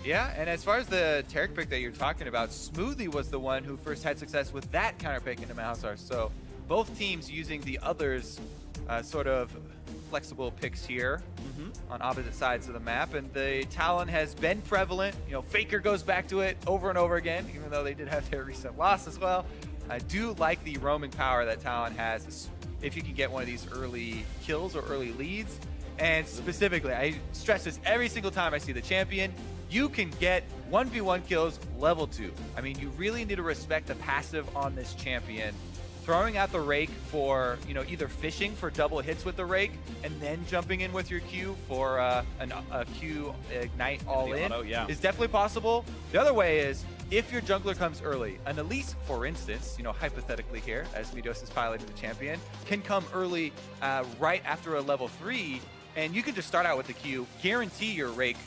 Yeah, and as far as the Taric pick that you're talking about, Smoothie was the one who first had success with that counter pick into Malzahar. So both teams using the others' sort of flexible picks here on opposite sides of the map. And the Talon has been prevalent. You know, Faker goes back to it over and over again, even though they did have their recent loss as well. I do like the roaming power that Talon has if you can get one of these early kills or early leads. And specifically, I stress this every single time I see the champion, you can get 1v1 kills level 2. I mean, you really need to respect the passive on this champion. Throwing out the rake for, you know, either fishing for double hits with the rake and then jumping in with your Q for a Q ignite all in is definitely possible. The other way is if your jungler comes early, an Elise, for instance, you know, hypothetically here, as Medos is piloting the champion, can come early right after a level 3, and you can just start out with the Q, guarantee your rake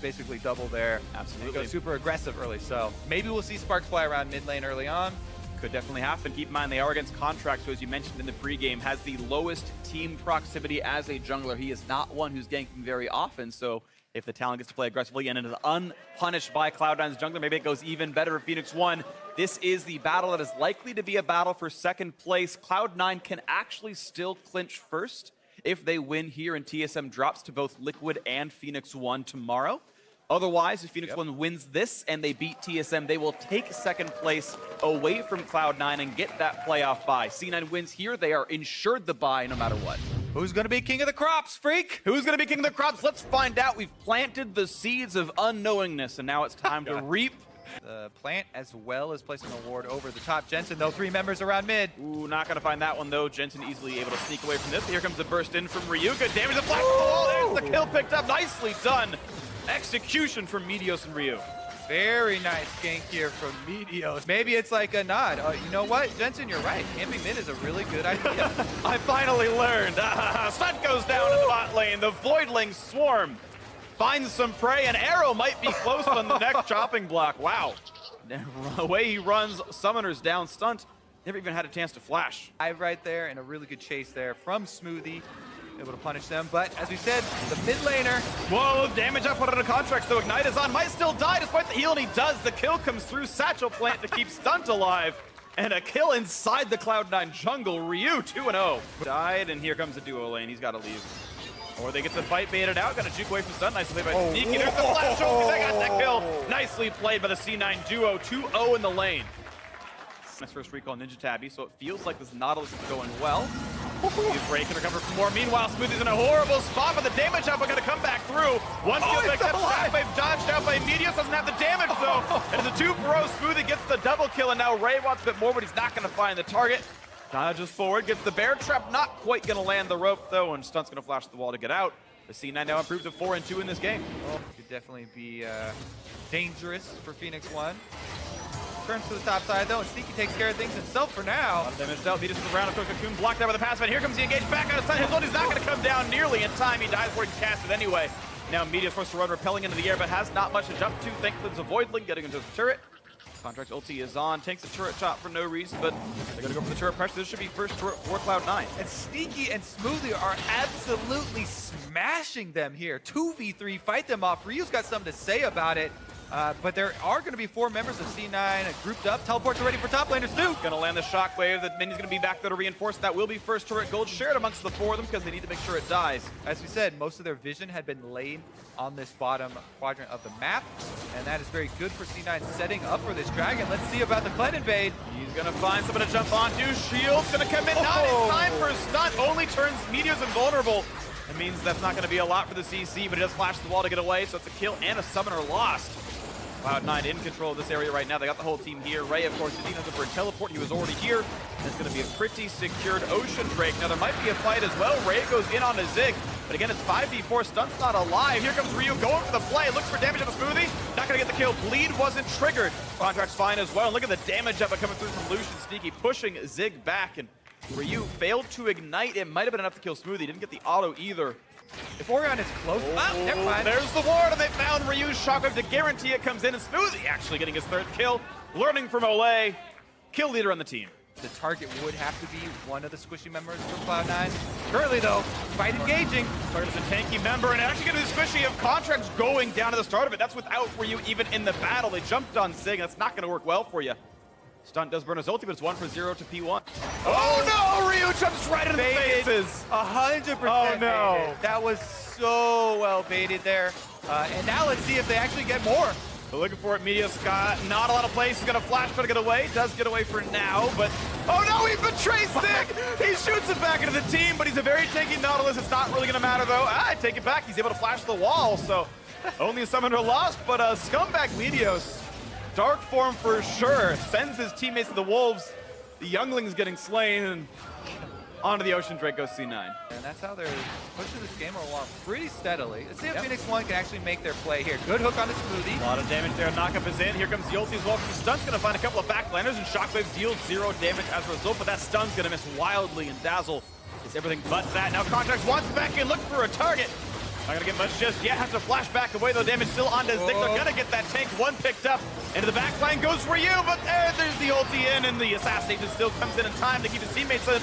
basically double there. Absolutely. Go super aggressive early. So maybe we'll see sparks fly around mid lane early on. Could definitely happen. Keep in mind they are against Contract, so as you mentioned in the pregame, has the lowest team proximity as a jungler. He is not one who's ganking very often, so if the Talon gets to play aggressively and it is unpunished by Cloud9's jungler, maybe it goes even better for Phoenix One. This is the battle that is likely to be a battle for second place. Cloud9 can actually still clinch first if they win here and TSM drops to both Liquid and Phoenix One tomorrow. Otherwise, if Phoenix One wins this and they beat TSM, they will take second place away from Cloud9 and get that playoff bye. C9 wins here, they are insured the bye no matter what. Who's going to be king of the crops, freak? Who's going to be king of the crops? Let's find out. We've planted the seeds of unknowingness, and now it's time to reap. The plant, as well as placing a ward over the top. Jensen, though, 3 members around mid. Ooh, not going to find that one, though. Jensen easily able to sneak away from this. Here comes the burst in from Ryu. Good damage, the flash to the wall. There's the kill picked up. Nicely done. Execution from Meteos and Ryu. Very nice gank here from Meteos. Maybe it's like a nod. You know what, Jensen, you're right. Camping mid is a really good idea. I finally learned. Stunt goes down in the bot lane. The Voidlings swarm. Finds some prey, and Arrow might be close on the next chopping block. Wow. The way he runs, Summoner's down, Stunt. Never even had a chance to flash. Dive right there, and a really good chase there from Smoothie. Able to punish them, but as we said, the mid laner. Whoa, damage up under the contracts, though. Ignite is on, might still die despite the heal, and he does. The kill comes through Satchel Plant to keep Stunt alive. And a kill inside the Cloud9 jungle. Ryu 2-0. Died, and here comes the duo lane. He's got to leave. Or they get the fight baited out. Got a juke away from Stunt. Nicely played by Sneaky. There's the flash. Oh, they got that kill. Nicely played by the C9 duo. 2-0 in the lane. Nice first recall Ninja Tabby, so it feels like this Nautilus is going well. He's breaking, recover for more. Meanwhile, Smoothie's in a horrible spot, but the damage up, we're going to come back through. One kill picked up, Shockwave dodged out by Meteos, doesn't have the damage though. And it's a 2-for-0. Smoothie gets the double kill, and now Ray wants a bit more, but he's not going to find the target. Dodges forward, gets the bear trap, not quite going to land the rope though, and Stunt's going to flash the wall to get out. The C9 now improved to 4-2 in this game. Could definitely be dangerous for Phoenix One. Turns to the top side though, and Sneaky takes care of things himself for now. A lot of damage dealt. Meteos is around, of course, Cocoon blocked out by the pass, but here comes the engage back out of Stun. His ult is not going to come down nearly in time. He dies before he can cast it anyway. Now Meteos forced to run, repelling into the air, but has not much to jump to. Thankfully, there's a Voidling getting into the turret. Contract's ulti is on, takes a turret shot for no reason, but they're going to go for the turret pressure. This should be first turret for Cloud9. And Sneaky and Smoothie are absolutely smashing them here. 2v3, fight them off. Ryu's got something to say about it. But there are going to be 4 members of C9 grouped up. Teleports are ready for top laners. Snoop going to land the shockwave. The minion's going to be back there to reinforce. That will be first turret gold shared amongst the 4 of them because they need to make sure it dies. As we said, most of their vision had been laid on this bottom quadrant of the map, and that is very good for C9 setting up for this dragon. Let's see about the Clan invade. He's going to find someone to jump onto. Shield's going to come in. Not in time for a Stunt. Only turns Meteos invulnerable. It means that's not going to be a lot for the CC, but he does flash the wall to get away, so it's a kill and a summoner lost. Cloud9 in control of this area right now. They got the whole team here. Ray, of course, didn't have for a teleport. He was already here. It's going to be a pretty secured ocean break. Now, there might be a fight as well. Ray goes in on a Zig. But again, it's 5v4. Stunt's not alive. Here comes Ryu going for the play. Looks for damage on the Smoothie. Not going to get the kill. Bleed wasn't triggered. Contract's fine as well. And look at the damage up coming through from Lucian. Sneaky pushing Zig back. And Ryu failed to ignite. It might have been enough to kill Smoothie. Didn't get the auto either. If Orion is close, never mind. There's the ward, and they found Ryu's shockwave to guarantee it comes in, and Smoothie actually getting his 3rd kill. Learning from Olay, kill leader on the team. the target would have to be one of the squishy members from Cloud9. Currently though, fight engaging. Target is a tanky member, and actually going to be squishy of contracts going down to the start of it. That's without Ryu even in the battle. They jumped on Zig. That's not going to work well for you. Stunt does burn his ulti, but it's 1 for 0 to P1. Oh no! Ryu jumps right into the faces. 100%. Oh no! Baited. That was so well baited there. And now let's see if they actually get more. We're looking for it. Media Scott, not a lot of places. Gonna flash, try to get away. Does get away for now, but oh no! He betrays Zig. He shoots it back into the team, but he's a very tanky Nautilus. It's not really gonna matter though. I take it back. He's able to flash the wall, so only a summoner lost. But scumbag Medios. Dark form for sure, sends his teammates to the Wolves. The youngling's getting slain, and onto the Ocean Drake goes C9. And that's how they're pushing this game along pretty steadily. Let's see if Phoenix 1 can actually make their play here. Good hook on the Smoothie. A lot of damage there, knockup is in. Here comes the ulti as well. The stun's gonna find a couple of backlanders, and Shockwave deals 0 damage as a result, but that stun's gonna miss wildly, and Dazzle is everything but that. Now Contracts wants back in, looking for a target. Not gonna get much just yet. Has to flash back away though. Damage still onto Zig. They're gonna get that tank. One picked up. Into the back line goes Ryu, but there's the ulti in, and the assassination still comes in time to keep his teammates in.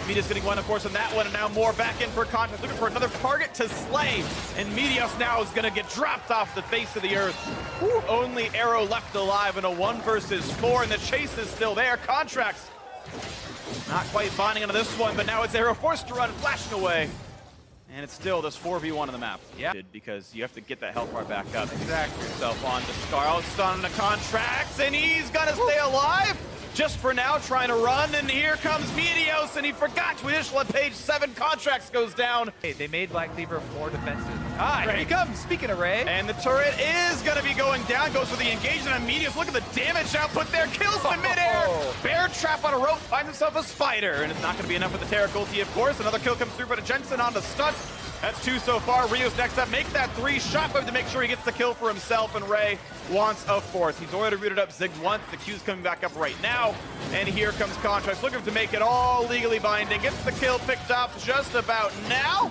Media's getting one, of course, on that one, and now more back in for Contract. Looking for another target to slay, and Medios now is gonna get dropped off the face of the earth. Woo. Only Arrow left alive in a 1 versus 4, and the chase is still there. Contracts not quite bonding onto this one, but now it's Arrow forced to run, flashing away. And it's still this 4v1 on the map. Yeah. Because you have to get that health bar back up. Exactly. Yourself on to Scarl, stun the Contracts, and he's gonna stay alive. Just for now, trying to run, and here comes Medios, and he forgot to initial at page 7. Contracts goes down. Hey, they made Black Cleaver more defensive. Here he Great. comes. Speaking of Ray. And the turret is gonna be going down. Goes for the engagement on Medios. Look at the damage output there. Kills in midair. Bear trap on a rope. Finds himself a spider, and it's not gonna be enough with the Terra ulti, of course. Another kill comes through, but a Jensen on the stunt. That's 2 so far. Rio's next up. Make that 3. Shockwave to make sure he gets the kill for himself, and Ray wants a 4th. He's already rooted up Zig once. The Q's coming back up right now. And here comes Contracts, looking to make it all legally binding. Gets the kill picked up just about now.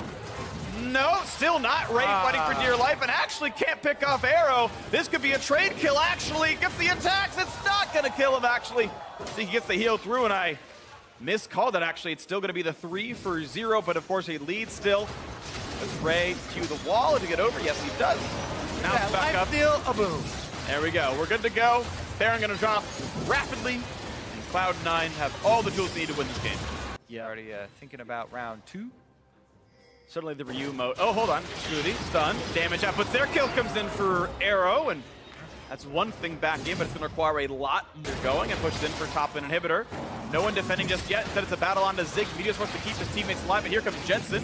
No, still not. Ray fighting for dear life, and actually can't pick off Arrow. This could be a trade kill, actually. Gets the attacks. It's not going to kill him, actually. He gets the heal through, and I miscalled it, actually. It's still going to be the 3 for 0, but of course he leads still. Does Ray cue the wall to get over? Yes, he does. Now it's back up. Steal, a boom. There we go. We're good to go. Baron going to drop rapidly, and Cloud9 have all the tools they need to win this game. Yeah. Already thinking about round 2. Certainly the Ryu mode. Oh, hold on. Smoothie, stun, damage outputs there. Kill comes in for Arrow, and that's one thing back in, but it's going to require a lot. They're going and pushed in for top an inhibitor. No one defending just yet. Instead, it's a battle onto Zig. Medios wants to keep his teammates alive, but here comes Jensen.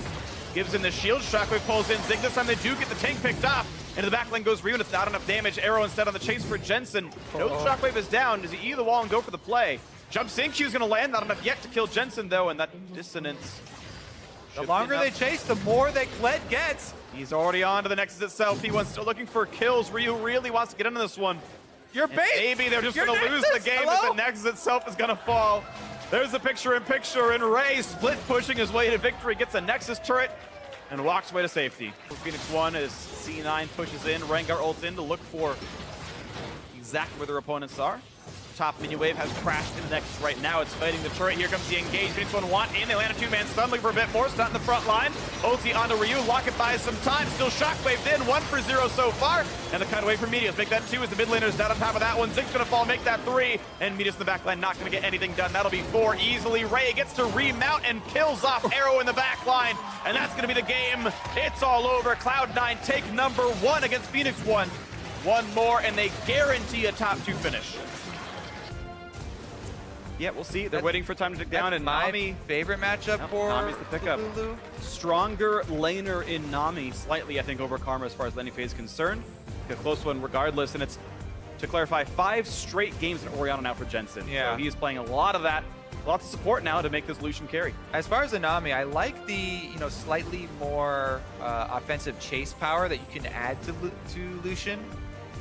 Gives him the shield. Shockwave pulls in Zig. This time they do get the tank picked off. Into the back lane goes Ryu, and it's not enough damage. Arrow instead on the chase for Jensen. No Shockwave is down. Does he eat the wall and go for the play? Jumps in. Q's going to land. Not enough yet to kill Jensen, though, and that dissonance. The longer they chase, the more that Kled gets. He's already on to the Nexus itself. P1 still looking for kills. Ryu really wants to get into this one. You're bait. Maybe they're just going to lose the game if the Nexus itself is going to fall. There's the picture-in-picture, and Ray split pushing his way to victory. Gets a Nexus turret and walks away to safety. Phoenix 1 as C9 pushes in. Rengar ults in to look for exactly where their opponents are. Top minion wave has crashed in the Nexus right now. It's fighting the turret. Here comes the engage. Phoenix 1 want in. They land a 2-man stun. Looking for a bit more. Stun in the front line. Ulti onto Ryu. Lock it by some time. Still Shockwaved in. 1 for 0 so far. And the cut away from Medios. Make that 2 as the mid laner's down on top of that one. Zig's going to fall. Make that 3. And Medios in the back line not going to get anything done. That'll be 4 easily. Ray gets to remount and kills off Arrow in the back line. And that's going to be the game. It's all over. Cloud9 take number 1 against Phoenix 1. One more and they guarantee a top 2 finish. Yeah, we'll see. They're waiting for time to tick down, and my Nami. favorite matchup for Nami's the pickup. Lulu. Stronger laner in Nami, slightly, I think, over Karma as far as laning phase is concerned. A close one regardless, and it's, to clarify, 5 straight games in Orianna now for Jensen. Yeah. So he's playing a lot of that. Lots of support now to make this Lucian carry. As far as the Nami, I like the slightly more offensive chase power that you can add to Lucian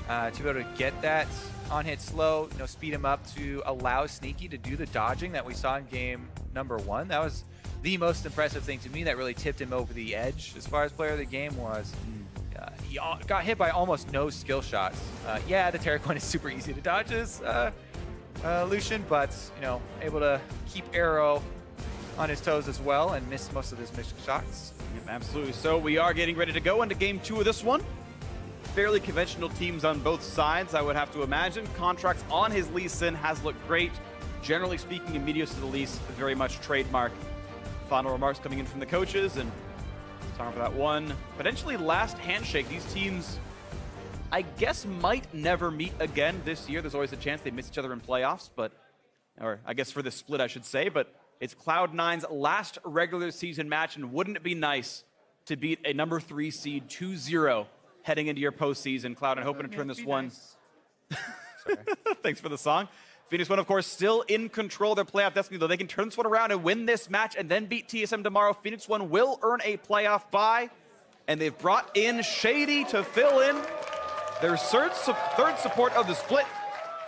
to be able to get that on-hit slow, speed him up to allow Sneaky to do the dodging that we saw in game number 1. That was the most impressive thing to me that really tipped him over the edge as far as player of the game was. He got hit by almost no skill shots. Yeah, the Terra Coin is super easy to dodge, Lucian, but able to keep Arrow on his toes as well and miss most of his missed shots. Yep, absolutely. So we are getting ready to go into game 2 of this one. Fairly conventional teams on both sides, I would have to imagine. Contracts on his Lee Sin has looked great. Generally speaking, Immedios to the least, very much trademark. Final remarks coming in from the coaches, and time for that one potentially last handshake. These teams, I guess, might never meet again this year. There's always a chance they miss each other in playoffs, or I guess for this split, I should say, but it's Cloud9's last regular season match, and wouldn't it be nice to beat a number 3 seed 2-0 heading into your postseason? Cloud9 hoping to turn this one. Nice. Sorry. Thanks for the song. Phoenix One, of course, still in control of their playoff destiny, though they can turn this one around and win this match and then beat TSM tomorrow. Phoenix One will earn a playoff bye, and they've brought in Shady to fill in their third support of the split.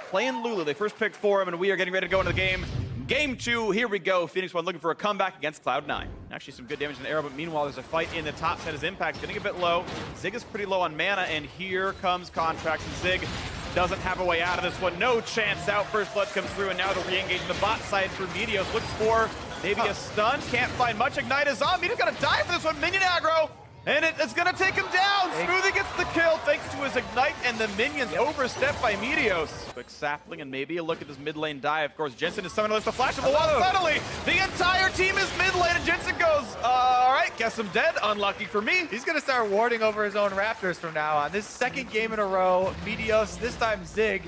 Playing Lulu, they first picked for him, and we are getting ready to go into the game. Game 2, here we go. Phoenix One looking for a comeback against Cloud9. Actually some good damage in the arrow, but meanwhile there's a fight in the top set. His impact getting a bit low. Zig is pretty low on mana, and here comes Contracts, and Zig doesn't have a way out of this one. No chance out. First blood comes through, and now they're re-engaging the bot side through Meteos. Looks for maybe a stun. Can't find much. Ignite is on. Meteos gonna die for this one. Minion aggro. And it's going to take him down. Smoothie gets the kill thanks to his Ignite, and the minions overstepped by Meteos. Quick sapling, and maybe a look at this mid lane dive. Of course, Jensen is summoning the flash of the wall. Suddenly, the entire team is mid lane, and Jensen goes, all right, guess I'm dead. Unlucky for me. He's going to start warding over his own Raptors from now on. This second game in a row, Meteos, this time Zig.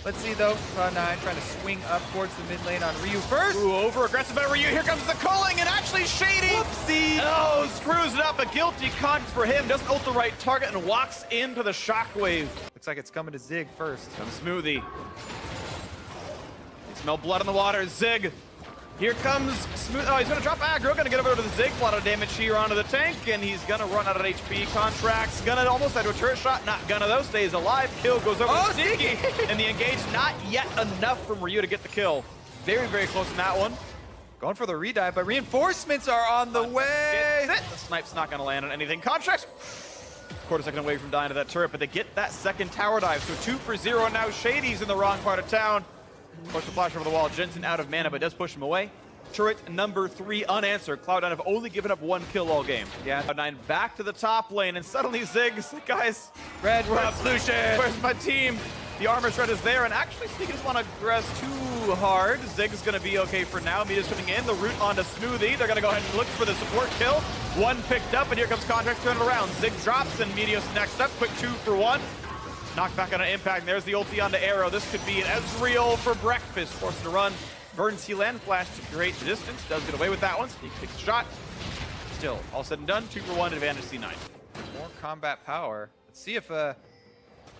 Let's see though, Cloud9 trying to swing up towards the mid lane on Ryu first. Ooh, over aggressive by Ryu. Here comes the culling, and actually Shady. Whoopsie. Oh, screws it up. A guilty con for him. Doesn't ult the right target and walks into the shockwave. Looks like it's coming to Zig first. Comes Smoothie. You smell blood in the water. Zig. Here comes Smoothie. Oh, he's going to drop aggro. Going to get over to the Zig. A lot of damage here onto the tank, and he's going to run out of HP. Contracts. Going to almost head to a turret shot. Not gonna though. Stays alive. Kill goes over to Sneaky. And the engage not yet enough from Ryu to get the kill. Very, very close in that one. Going for the redive, but reinforcements are on the way. The snipe's not going to land on anything. Contracts. Quarter second away from dying to that turret, but they get that second tower dive. So 2 for 0. Now Shady's in the wrong part of town. Push the flash over the wall. Jensen out of mana, but does push him away. Turret number 3 unanswered. Cloud9 have only given up 1 kill all game. Yeah. Cloud9 back to the top lane, and suddenly Ziggs, guys, Red, where's Lucian? where's my team? The armor shred is there, and actually Sneaky doesn't want to aggress too hard. Zig's going to be okay for now. Meta's coming in. The root onto Smoothie. They're going to go ahead and look for the support kill. 1 picked up, and here comes Contracts turning around. Zig drops, and Meteos next up. Quick 2 for 1. Knockback on an impact, and there's the ulti onto Arrow. This could be an Ezreal for breakfast. Forced to run. Burns heal and flash to create the distance. Does get away with that one. Sneak takes a shot. Still, all said and done, 2 for 1, advantage C9. More combat power. Let's see if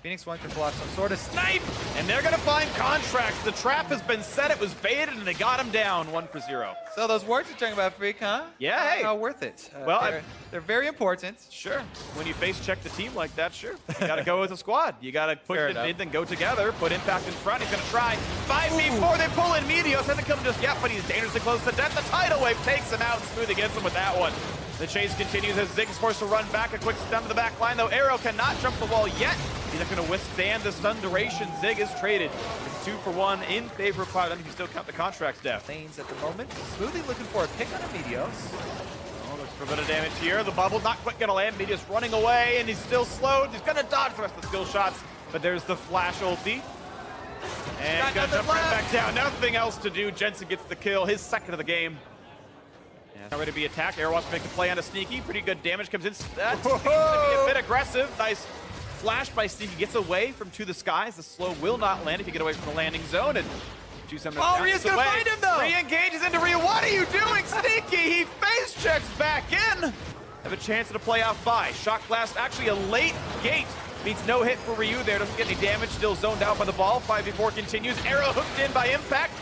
Phoenix One can pull off some sort of Snipe! And they're gonna find Contracts. The trap has been set, it was baited, and they got him down 1 for 0. So those wards you're talking about, Freak, huh? Yeah, hey. How worth it? Well, they're very important. Sure. When you face check the team like that, sure. You gotta go with a squad. You gotta push it in, then go together, put impact in front. He's gonna try 5v4. They pull in Meteos. Hasn't come just yet, but he's dangerously close to death. The tidal wave takes him out, and Smoothie gets him with that one. The chase continues as Zig's forced to run back. A quick stun to the back line, though. Arrow cannot jump the wall yet. He's not going to withstand the stun duration. Zig is traded. It's 2 for 1 in favor of Cloud. I think you still count the Contracts death. Lanes at the moment. Smoothly looking for a pick on a Meteos. Oh, looks for a bit of damage here. The bubble not quite going to land. Meteos running away, and he's still slowed. He's going to dodge the rest of the skill shots, but there's the flash ulti. And going to jump right back down. Nothing else to do. Jensen gets the kill, his second of the game. Not ready to be attacked. Arrow wants to make the play on a Sneaky. Pretty good damage comes in. That's going to be a bit aggressive. Nice flash by Sneaky. Gets away from To the Skies. The slow will not land if you get away from the landing zone. And oh, Ryu's going to find him, though. Re-engages into Ryu. What are you doing, Sneaky? He face checks back in. Have a chance at a playoff bye. Shock Blast, actually a late gate. Means no hit for Ryu there. Doesn't get any damage. Still zoned out by the ball. 5v4 continues. Arrow hooked in by impact.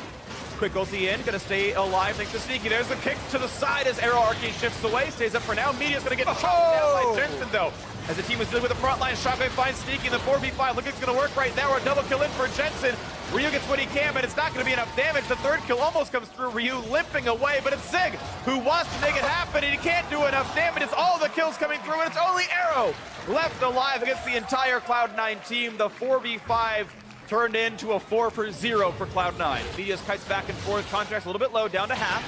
Quick ulti in, gonna stay alive thanks to Sneaky. There's the kick to the side as Arrow Arcane shifts away, stays up for now. Media's gonna get chopped down by Jensen though. As the team is dealing with the front line, Shockwave finds Sneaky in the 4v5. Look, it's gonna work right now. A double kill in for Jensen. Ryu gets what he can, but it's not gonna be enough damage. The third kill almost comes through. Ryu limping away, but it's Zig who wants to make it happen, and he can't do enough damage. It's all the kills coming through, and it's only Arrow left alive against the entire Cloud9 team. The 4v5 turned into a 4-0 for Cloud9. Media's kites back and forth, Contract's a little bit low, down to half.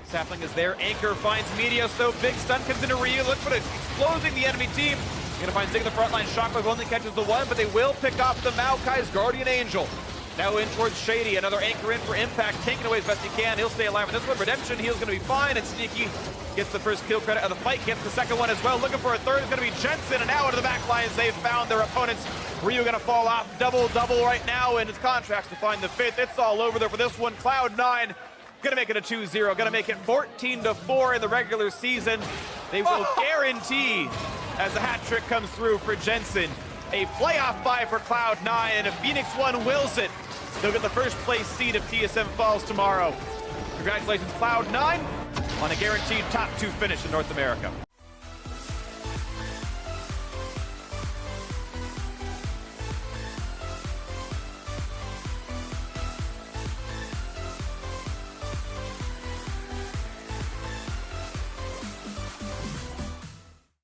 Sapling is there, Anchor finds Medios though, big stun comes into Ryu, look for it, exploding the enemy team. Gonna find Zig in the front line, Shockwave only catches the one, but they will pick off the Maokai's Guardian Angel. Now in towards Shady, another Anchor in for impact, taking away as best he can. He'll stay alive in this one. Redemption, he's gonna be fine, and Sneaky gets the first kill credit of the fight, gets the second one as well. Looking for a third is gonna be Jensen, and now into the back lines, they've found their opponents. Ryu gonna fall off, double right now, and his Contracts to find the fifth. It's all over there for this one. Cloud9 gonna make it a 2-0, gonna make it 14-4 in the regular season. They will guarantee, as the hat trick comes through for Jensen, a playoff bye for Cloud9, and if Phoenix 1 wills it, they'll get the first place seed if TSM falls tomorrow. Congratulations, Cloud9, on a guaranteed top 2 finish in North America.